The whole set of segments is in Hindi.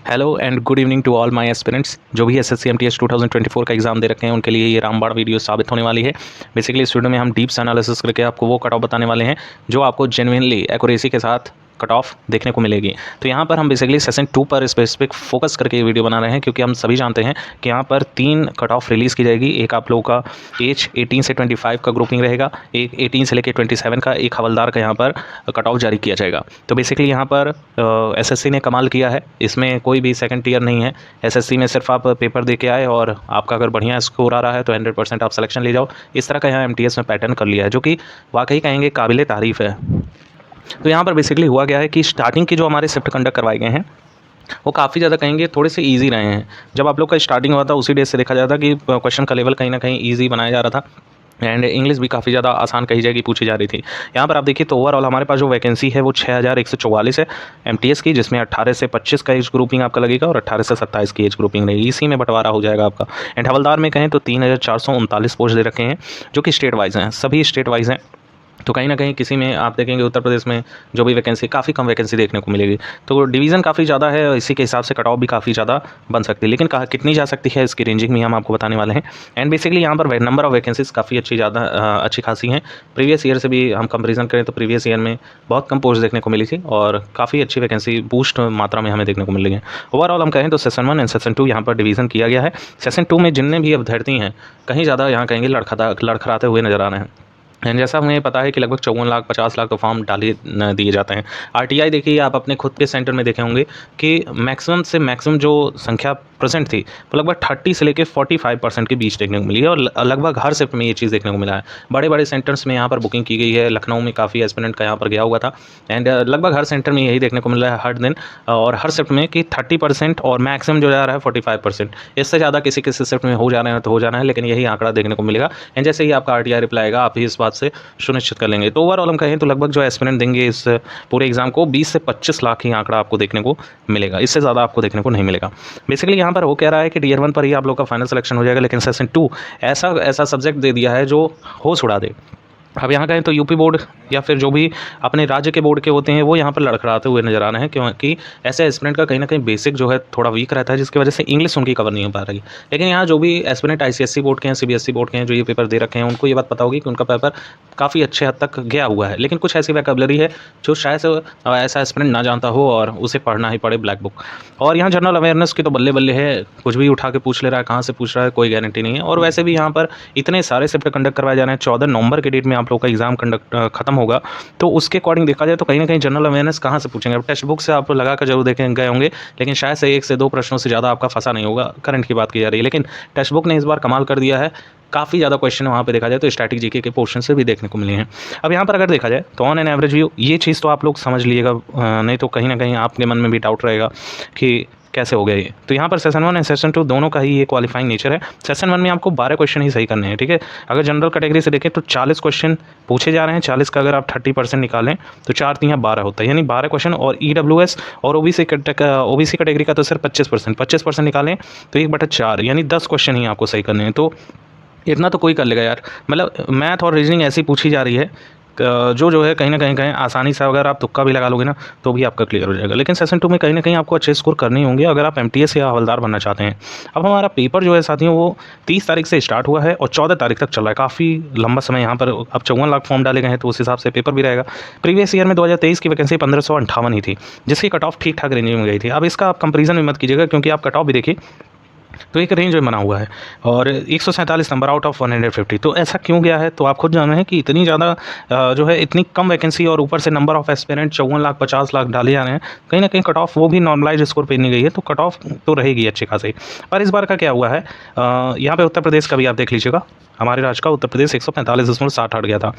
Hello and good evening to all my aspirants. जो भी एसएससी एमटीएस 2024 का एग्जाम दे रखे हैं उनके लिए ये रामबाण वीडियो साबित होने वाली है। बेसिकली इस वीडियो में हम डीप से एनालिसिस करके आपको वो कट ऑफ बताने वाले हैं जो आपको जेन्युइनली एक्यूरेसी के साथ कट ऑफ देखने को मिलेगी। तो यहाँ पर हम बेसिकली सेशन 2 पर स्पेसिफिक फोकस करके ये वीडियो बना रहे हैं, क्योंकि हम सभी जानते हैं कि यहाँ पर 3 कट ऑफ रिलीज़ की जाएगी। एक आप लोगों का एज 18 से 25 का ग्रुपिंग रहेगा, एक 18 से लेकर 27 का, एक हवलदार का यहाँ पर कट ऑफ जारी किया जाएगा। तो बेसिकली यहाँ पर एसएससी ने कमाल किया है, इसमें कोई भी सेकंड टियर नहीं है। एसएससी में सिर्फ आप पेपर दे के आए और आपका अगर बढ़िया स्कोर आ रहा है तो 100% आप सिलेक्शन ले जाओ। इस तरह का यहाँ एमटीएस में पैटर्न कर लिया है, जो कि वाकई कहेंगे काबिले तारीफ़ है। तो यहाँ पर बेसिकली हुआ गया है कि स्टार्टिंग के जो हमारे शिफ्ट कंडक्ट करवाए गए हैं वो काफ़ी ज़्यादा कहेंगे थोड़े से इजी रहे हैं। जब आप लोग का स्टार्टिंग हुआ था उसी डेज से देखा जाता कि क्वेश्चन का लेवल कहीं ना कहीं ईजी बनाया जा रहा था एंड इंग्लिश भी काफ़ी ज़्यादा आसान कही जाएगी पूछी जा रही थी। यहाँ पर आप देखिए तो ओवरऑल हमारे पास जो वैकेंसी है वो 6144 है एमटीएस की, जिसमें 18 से 25 का एज ग्रुपिंग आपका लगेगा और 18 से 27 की एज ग्रुपिंग रहेगी। इसी में बंटवारा हो जाएगा आपका। एंड हवलदार में कहें तो 3439 पोस्ट दे रखे हैं, जो कि स्टेट वाइज हैं, सभी स्टेट वाइज हैं। तो कहीं ना कहीं किसी में आप देखेंगे उत्तर प्रदेश में जो भी वैकेंसी काफ़ी कम वैकेंसी देखने को मिलेगी। तो डिवीज़न काफ़ी ज़्यादा है, इसी के हिसाब से कट ऑफ भी काफ़ी ज़्यादा बन सकती है, लेकिन कहाँ कितनी जा सकती है इसकी रेंजिंग भी हम आपको बताने वाले हैं। एंड बेसिकली यहाँ पर नंबर ऑफ वैकेंसीज काफ़ी अच्छी खासी हैं। प्रीवियस ईयर से भी हम कंपेरिजन करें तो प्रीवियस ईयर में बहुत कम पोस्ट देखने को मिली थी और काफ़ी अच्छी वैकेंसी बूस्ट मात्रा में हमें देखने को मिल रही है। ओवरऑल हम कहें तो सेशन 1 एंड सेशन 2 यहाँ पर डिवीज़न किया गया है। सेशन 2 में जितने भी अभ्यर्थी हैं कहीं ज़्यादा यहाँ कहेंगे लड़खड़ाते हुए नजर आ रहे हैं। एंड जैसा हमें पता है कि लगभग 54 लाख 50 लाख तो फॉर्म दिए जाते हैं। आरटीआई देखिए आप अपने खुद के सेंटर में देखे होंगे कि मैक्सिमम से मैक्सिमम जो संख्या प्रेजेंट थी वो लगभग 30 से लेकर 45% के बीच देखने को मिली है और लगभग हर शिफ्ट में ये चीज़ देखने को मिला है। बड़े बड़े सेंटर्स में यहाँ पर बुकिंग की गई है। लखनऊ में काफ़ी एस्पिरेंट का यहाँ पर गया हुआ था एंड लगभग हर सेंटर में यही देखने को मिल रहा है हर दिन और हर शिफ्ट में कि 30% और मैक्सिमम जो जा रहा है 45%। इससे ज़्यादा किसी किसी शिफ्ट में हो जाना है तो हो जाना है, लेकिन यही आंकड़ा देखने को मिलेगा। एंड जैसे ही आपका आरटीआई रिप्लाई आएगा आप ही इस बात से सुनिश्चित कर लेंगे। तो ओवरऑल हम कहें तो लगभग जो एस्पिरेंट देंगे इस पूरे एग्जाम को 20 से 25 लाख ही आंकड़ा आपको देखने को मिलेगा, इससे ज़्यादा आपको देखने को नहीं मिलेगा। बेसिकली यहाँ पर हो कह रहा है कि टियर 1 पर ही आप लोग का फाइनल सिलेक्शन हो जाएगा, लेकिन सेशन 2 ऐसा सब्जेक्ट दे दिया है जो होश उड़ा दे। अब यहाँ कहें तो यूपी बोर्ड या फिर जो भी अपने राज्य के बोर्ड के होते हैं वो यहाँ पर लड़खड़ाते हुए नजर आ रहे हैं, क्योंकि ऐसे एस्पिरेंट का कहीं ना कहीं बेसिक जो है थोड़ा वीक रहता है, जिसकी वजह से इंग्लिश उनकी कवर नहीं हो पा रही। लेकिन यहाँ जो भी एस्पिरेंट आईसीएसई बोर्ड के हैं, सीबीएसई बोर्ड के हैं, जो ये पेपर दे रखे हैं, उनको ये बात पता होगी कि उनका पेपर काफ़ी अच्छे हद तक गया हुआ है। लेकिन कुछ ऐसी वैकेबलरी है जो शायद से ऐसा एस्पिरेंट ना जानता हो और उसे पढ़ना ही पड़े ब्लैक बुक। और यहाँ जनरल अवेयरनेस की तो बल्ले बल्ले है, कुछ भी उठा के पूछ ले रहा है, कहाँ से पूछ रहा है कोई गारंटी नहीं है। और वैसे भी यहाँ पर इतने सारे शिफ्ट कंडक्ट करवाए जा रहे हैं। 14 नवंबर के डेट में आप लोग का एग्जाम खत्म होगा, तो उसके अकॉर्डिंग देखा जाए तो कहीं ना कहीं जनरल अवेयरनेस कहाँ से पूछेंगे। अब टेक्स्ट बुक से आप लगा कर जरूर देखें गए होंगे, लेकिन शायद से 1 से 2 प्रश्नों से ज़्यादा आपका फंसा नहीं होगा। करंट की बात की जा रही है, लेकिन टेक्स्ट बुक ने इस बार कमाल कर दिया है। काफ़ी ज़्यादा क्वेश्चन वहाँ पे देखा जाए तो स्टैटिक जीके के पोर्शन से भी देखने को मिले हैं। अब यहाँ पर अगर देखा जाए तो ऑन एन एवरेज व्यू ये चीज़ तो आप लोग समझ लीजिएगा, नहीं तो कहीं ना कहीं आपके मन में भी डाउट रहेगा कि कैसे हो गया ये। तो यहाँ पर सेशन 1 एंड सेशन 2 दोनों का ही ये क्वालिफाइंग नेचर है। सेशन 1 में आपको 12 क्वेश्चन ही सही करने हैं, ठीक है। अगर जनरल कैटेगरी से देखें तो 40 क्वेश्चन पूछे जा रहे हैं। 40 का अगर आप 30% निकालें तो 4 3 12 होता है, यानी 12 क्वेश्चन। और ईडब्ल्यूएस और ओबीसी कैटेगरी का तो सिर्फ 25% निकालें तो 1/4 यानी 10 क्वेश्चन ही आपको सही करने हैं। तो इतना तो कोई कर लेगा यार। मतलब मैथ और रीजनिंग ऐसी पूछी जा रही है जो है कहीं ना कहीं आसानी से अगर आप तुक्का भी लगा लोगे ना तो भी आपका क्लियर हो जाएगा। लेकिन सेशन 2 में कहीं ना कहीं आपको अच्छे स्कोर करने होंगे अगर आप एमटीएस या हवलदार बनना चाहते हैं। अब हमारा पेपर जो है साथियों वो 30 तारीख से स्टार्ट हुआ है और 14 तारीख तक चल रहा है। काफ़ी लंबा समय यहाँ पर। अब 54 लाख फॉर्म डाले गए हैं तो उस हिसाब से पेपर भी रहेगा। प्रीवियस ईयर में 2023 की वैकेंसी 1558 ही थी, जिसकी कट ऑफ ठीक ठाक रेंज में गई थी। अब इसका आप कंपेरिजन भी मत कीजिएगा, क्योंकि आप कट ऑफ भी देखिए तो एक रेंज में बना हुआ है और 147 नंबर आउट ऑफ 150। तो ऐसा क्यों गया है तो आप खुद जान रहे हैं कि इतनी ज़्यादा जो है इतनी कम वैकेंसी और ऊपर से number of aspirant 54 lakh 50 lakh डाले जा रहे हैं। कहीं ना कहीं कट ऑफ वो भी नॉर्मलाइज स्कोर पे नहीं गई है, तो कट ऑफ तो रहेगी अच्छी खासी। पर इस बार का क्या हुआ है, यहाँ पे उत्तर प्रदेश का भी आप देख लीजिएगा। हमारे राज्य का उत्तर प्रदेश 145.60 हट गया था।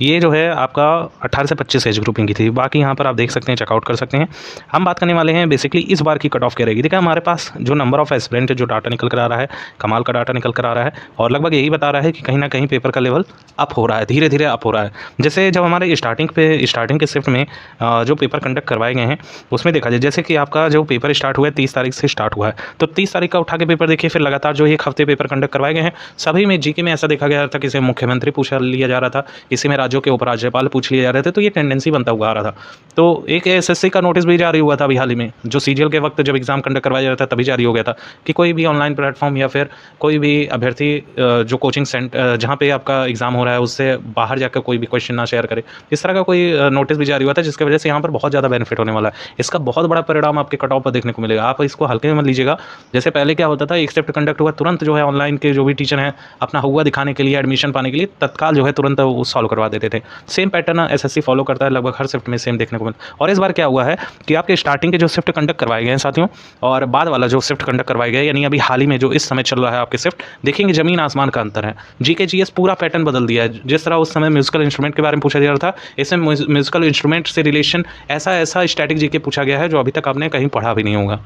ये जो है आपका 18 से 25 एज ग्रुपिंग की थी। बाकी यहाँ पर आप देख सकते हैं, चेकआउट कर सकते हैं। हम बात करने वाले हैं बेसिकली इस बार की कट ऑफ क्या रहेगी। देखिए हमारे पास जो नंबर ऑफ एस्पिरेंट जो डाटा निकल कर आ रहा है, कमाल का डाटा निकल कर आ रहा है और लगभग यही बता रहा है कि कहीं ना कहीं पेपर का लेवल अप हो रहा है, धीरे धीरे अप हो रहा है। जैसे जब हमारे स्टार्टिंग के शिफ्ट में जो पेपर कंडक्ट करवाए गए हैं उसमें देखा जाए, जैसे कि आपका जो पेपर स्टार्ट हुआ है 30 तारीख से स्टार्ट हुआ है, तो 30 तारीख का उठा के पेपर देखिए, फिर लगातार जो 1 हफ्ते पेपर कंडक्ट करवाए गए हैं सभी में जीके में ऐसा देखा गया था, किसी में मुख्यमंत्री पूछा लिया जा रहा था, किसी में राज्यों के उपराज्यपाल पूछ लिए जा रहे थे, तो ये टेंडेंसी बनता हुआ आ रहा था। तो एक एसएससी का नोटिस भी जारी हुआ था अभी हाल ही में, जो सीजीएल के वक्त जब एग्जाम कंडक्ट करवाया जाता था तभी जारी हो गया था कि कोई भी ऑनलाइन प्लेटफॉर्म या फिर कोई भी अभ्यर्थी जो कोचिंग सेंटर जहाँ पे आपका एग्जाम हो रहा है उससे बाहर जाकर कोई भी क्वेश्चन ना शेयर करे, इस तरह का कोई नोटिस भी जारी हुआ था, जिसकी वजह से यहाँ पर बहुत ज़्यादा बेनिफिट होने वाला है। इसका बहुत बड़ा परिणाम आपके कट ऑफ पर देखने को मिलेगा, आप इसको हल्के में मत लीजिएगा। जैसे पहले क्या होता था, एक शिफ्ट कंडक्ट हुआ तुरंत जो है ऑनलाइन के जो भी टीचर हैं अपना हुआ दिखाने के लिए, एडमिशन पाने के लिए तत्काल जो है तुरंत वो सॉल्व करवा देते थे। सेम पैटर्न एसएससी फॉलो करता है, लगभग हर शिफ्ट में सेम देखने को मिलता है। और इस बार क्या हुआ है कि आपके स्टार्टिंग के जो शिफ्ट कंडक्ट करवाए गए हैं साथियों, और बाद वाला जो शिफ्ट कंडक्ट करवाए गए, यानी अभी हाल ही में जो इस समय चल रहा है आपके शिफ्ट, देखेंगे जमीन आसमान का अंतर है। जीके जीएस पूरा पैटर्न बदल दिया है। जिस तरह उस समय म्यूजिकल इंस्ट्रूमेंट के बारे में पूछा जा रहा था, इसमें म्यूजिकल इंस्ट्रूमेंट से रिलेशन ऐसा स्टैटिक जीके पूछा गया है जो अभी तक आपने कहीं पढ़ा भी नहीं होगा।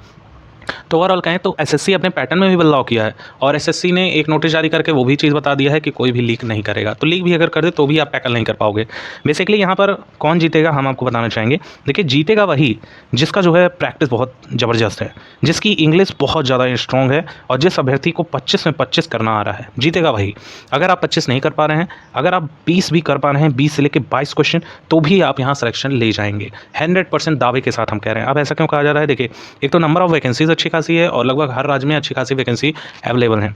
तो ओवरऑल कहें तो एसएससी अपने पैटर्न में भी बदलाव किया है और एसएससी ने एक नोटिस जारी करके वो भी चीज़ बता दिया है कि कोई भी लीक नहीं करेगा। तो लीक भी अगर कर दे तो भी आप टैकल नहीं कर पाओगे। बेसिकली यहाँ पर कौन जीतेगा हम आपको बताना चाहेंगे। देखिए, जीतेगा वही जिसका जो है प्रैक्टिस बहुत ज़बरदस्त है, जिसकी इंग्लिश बहुत ज़्यादा स्ट्रॉन्ग है और जिस अभ्यर्थी को 25 में 25 करना आ रहा है, जीतेगा वही। अगर आप 25 नहीं कर पा रहे हैं, अगर आप 20 भी कर पा रहे हैं, 20 से लेकर 22 क्वेश्चन, तो भी आप यहाँ सिलेक्शन ले जाएंगे 100% दावे के साथ हम कह रहे हैं। अब ऐसा क्यों कहा जा रहा है? देखिए, एक तो नंबर ऑफ वैकेंसीज अच्छी खासी है और लगभग हर राज्य में अच्छी खासी वैकेंसी अवेलेबल है।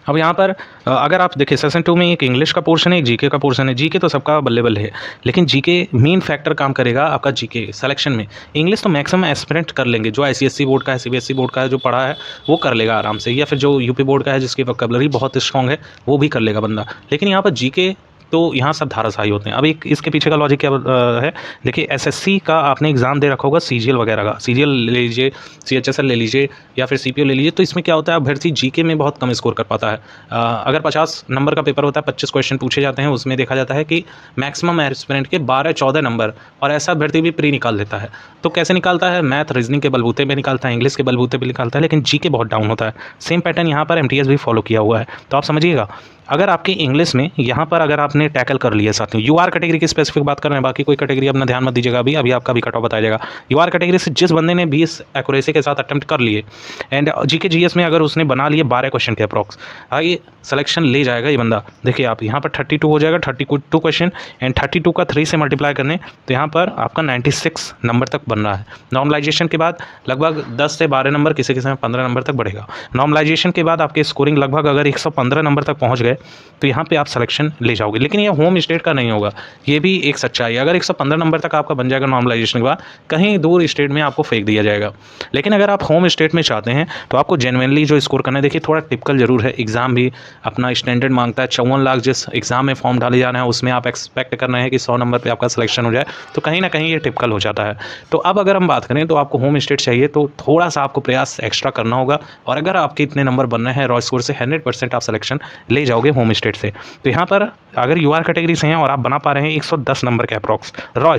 अब यहाँ पर अगर आप देखिए सेशन 2 में एक इंग्लिश का पोर्शन है, एक जीके का पोर्शन है। जीके तो सबका अवेलेबल है, लेकिन जीके मेन फैक्टर काम करेगा आपका जीके सिलेक्शन में। इंग्लिश तो मैक्सिमम एस्पिरेंट कर लेंगे, जो आईसीएसई बोर्ड का है, सीबीएसई बोर्ड का है, जो पढ़ा है वो कर लेगा आराम से, या फिर जो यूपी बोर्ड का है जिसकी वोकैबुलरी बहुत स्ट्रॉन्ग है वो भी कर लेगा बंदा। लेकिन यहाँ पर जीके तो यहाँ सब धाराशाही होते हैं। अब एक इसके पीछे का लॉजिक क्या है, देखिए एसएससी का आपने एग्जाम दे रखा होगा सीजीएल वगैरह का, सीजीएल ले लीजिए, सीएचएसएल ले लीजिए या फिर सीपीओ ले लीजिए, तो इसमें क्या होता है अभ्यर्थी जीके में बहुत कम स्कोर कर पाता है। अगर 50 नंबर का पेपर होता है, 25 क्वेश्चन पूछे जाते हैं, उसमें देखा जाता है कि मैक्सिमम एस्पिरेंट के 12-14 नंबर, और ऐसा अभ्यर्थी भी प्री निकाल देता है। तो कैसे निकालता है? मैथ रीजनिंग के बलबूते पे निकालता है, इंग्लिश के बलबूते पे निकालता है, लेकिन जीके बहुत डाउन होता है। सेम पैटर्न यहाँ पर एमटीएस भी फॉलो किया हुआ है। तो आप समझिएगा, अगर आपकी इंग्लिश में यहाँ पर अगर आपने टैकल कर लिया साथियों, यूआर कैटेगरी की स्पेसिफिक बात कर रहे हैं, बाकी कोई कैटेगरी अपना ध्यान मत दीजिएगा, अभी आपका भी कट ऑफ बताया जाएगा। यूआर कैटेगरी से जिस बंदे ने 20 एक्यूरेसी के साथ अटेम्प्ट कर लिए एंड जीके जीएस में अगर उसने बना लिए 12 क्वेश्चन के अप्रॉक्स, आगे सिलेक्शन ले जाएगा ये बंदा। देखिए आप यहाँ पर 32 हो जाएगा, 32 क्वेश्चन एंड 32 का 3 से मल्टीप्लाई करने, तो यहाँ पर आपका 96 नंबर तक बन रहा है। नॉर्मलाइजेशन के बाद लगभग 10 से 12 नंबर, किसी किसी में 15 नंबर तक बढ़ेगा। नॉर्मलाइजेशन के बाद आपके स्कोरिंग लगभग अगर 115 नंबर तक पहुँच गए तो यहाँ पे आप सिलेक्शन ले जाओगे। लेकिन ये होम स्टेट का नहीं होगा, ये भी एक सच्चाई है। अगर 115 नंबर तक आपका बन जाएगा नॉर्मलाइजेशन के बाद, कहीं दूर स्टेट में आपको फेंक दिया जाएगा। लेकिन अगर आप होम स्टेट में चाहते हैं तो आपको जेन्युइनली जो स्कोर करना है, देखिए थोड़ा टिपिकल जरूर है, एग्जाम भी अपना स्टैंडर्ड मांगता है। 54 लाख जिस एग्जाम में फॉर्म डाले जाना है उसमें आप एक्सपेक्ट कर रहे हैं कि 100 नंबर पर आपका सिलेक्शन हो जाए, तो कहीं ना कहीं ये टिपिकल हो जाता है। तो अब अगर हम बात करें तो आपको होम स्टेट चाहिए तो थोड़ा सा आपको प्रयास एक्स्ट्रा करना होगा, और अगर आपके इतने नंबर बनने हैं रॉ स्कोर से 100% आप सिलेक्शन ले जाओगे होम स्टेट से। तो यहाँ पर अगर यूआर कैटेगरी से हैं और आप बना पा रहे हैं 110 नंबर के अप्रॉक्स रॉ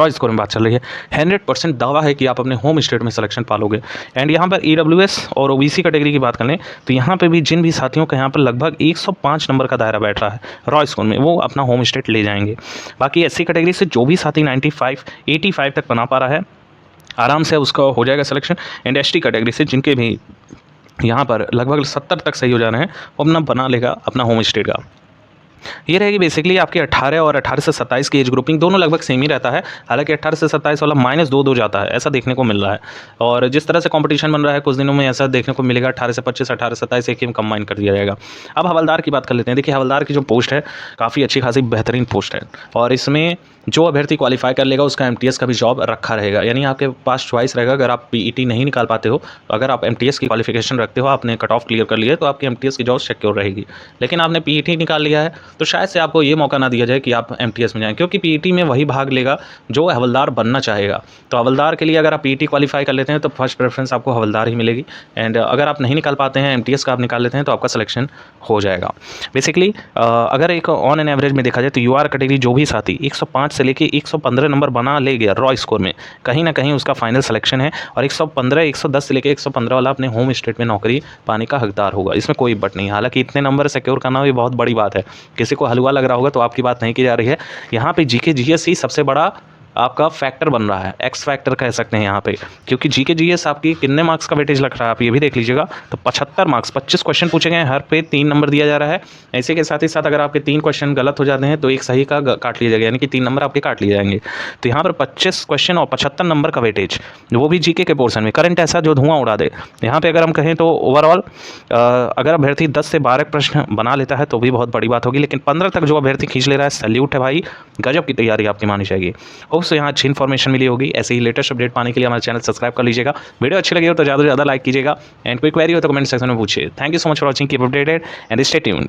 स्कोर में बात चल रही है, 100% दावा है कि आप अपने होम स्टेट में सिलेक्शन पालोगे। एंड यहाँ पर ईडब्ल्यूएस और ओबीसी कैटेगरी की बात कर लें तो यहाँ पे भी जिन भी साथियों का यहाँ पर लगभग 105 नंबर का दायरा बैठ रहा है रॉ स्कोर में, वो अपना होम स्टेट ले जाएंगे। बाकी एससी कैटेगरी से जो भी साथी 85 तक बना पा रहा है, आराम से उसका हो जाएगा सिलेक्शन। एंड एसटी कैटेगरी से जिनके भी यहाँ पर लगभग 70 तक सही हो जा रहे हैं, वो अपना बना लेगा अपना होम स्टेट का। ये रहेगी बेसिकली आपके 18 और 18 से 27 की एज ग्रुपिंग, दोनों लगभग सेम ही रहता है। हालांकि 18 से 27 वाला -2 जाता है, ऐसा देखने को मिल रहा है। और जिस तरह से कंपटीशन बन रहा है कुछ दिनों में ऐसा देखने को मिलेगा, 18 से 25, 18 से 27 एक ही में कंबाइन कर दिया जाएगा। अब हवलदार की बात कर लेते हैं। देखिए हवलदार की जो पोस्ट है काफ़ी अच्छी खासी बेहतरीन पोस्ट है, और इसमें जो अभ्यर्थी क्वालिफाई कर लेगा उसका एमटीएस का भी जॉब रखा रहेगा। यानी आपके पास चॉइस रहेगा, अगर आप पीईटी नहीं निकाल पाते हो, अगर आप एमटीएस की क्वालिफिकेशन रखते हो, आपने कट ऑफ क्लियर कर लिया तो आपकी एमटीएस की जॉब सिक्योर रहेगी। लेकिन आपने पीईटी निकाल लिया है तो शायद से आपको ये मौका ना दिया जाए कि आप एमटीएस में जाएं, क्योंकि पीईटी में वही भाग लेगा जो हवलदार बनना चाहेगा। तो हवलदार के लिए अगर आप पीईटी क्वालिफाई कर लेते हैं तो फर्स्ट प्रेफरेंस आपको हवलदार ही मिलेगी। एंड अगर आप नहीं निकाल पाते हैं, एमटीएस का आप निकाल लेते हैं, तो आपका सिलेक्शन हो जाएगा। बेसिकली अगर एक ऑन एन एवरेज में देखा जाए तो यूआर कैटेगरी जो भी साथी 105 से लेके 115 नंबर बना ले गया रॉ स्कोर में, कहीं ना कहीं उसका फाइनल सिलेक्शन है और 115 110 से लेके 115 वाला अपने होम स्टेट में नौकरी पाने का हकदार होगा, इसमें कोई बट नहीं। हालांकि इतने नंबर सिक्योर करना भी बहुत बड़ी बात है, किसी को हलवा लग रहा होगा तो आपकी बात नहीं की जा रही है। यहाँ पे जीके जीएस ही सबसे बड़ा आपका फैक्टर बन रहा है, एक्स फैक्टर कह सकते हैं यहाँ पे, क्योंकि जीके जीएस आपकी कितने मार्क्स का वेटेज लग रहा है आप ये भी देख लीजिएगा। तो 75 मार्क्स, 25 क्वेश्चन पूछे गए, हर पे 3 नंबर दिया जा रहा है। ऐसे के साथ ही साथ अगर आपके 3 क्वेश्चन गलत हो जाते हैं तो एक सही का काट लिया जाएगा, यानी कि 3 नंबर आपके काट लिए जाएंगे। तो यहाँ पर 25 क्वेश्चन और 75 नंबर का वेटेज, वो भी जीके के पोर्शन में, करंट ऐसा जो धुआं उड़ा दे। यहाँ पे अगर हम कहें तो ओवरऑल अगर अभ्यर्थी 10 से 12 प्रश्न बना लेता है तो भी बहुत बड़ी बात होगी, लेकिन 15 तक जो अभ्यर्थी खींच ले रहा है, सैल्यूट है भाई, गजब की तैयारी आपकी मानी जाएगी। होप सो यहाँ अच्छी इन्फॉर्मेशन मिली होगी। ऐसे ही लेटेस्ट अपडेट पाने के लिए हमारे चैनल सब्सक्राइब कर लीजिएगा। वीडियो अच्छी लगी हो तो ज़्यादा से ज़्यादा लाइक कीजिएगा एंड कोई क्वेरी हो तो कमेंट सेक्शन में पूछिए। Thank you so much for watching, keep updated and stay tuned.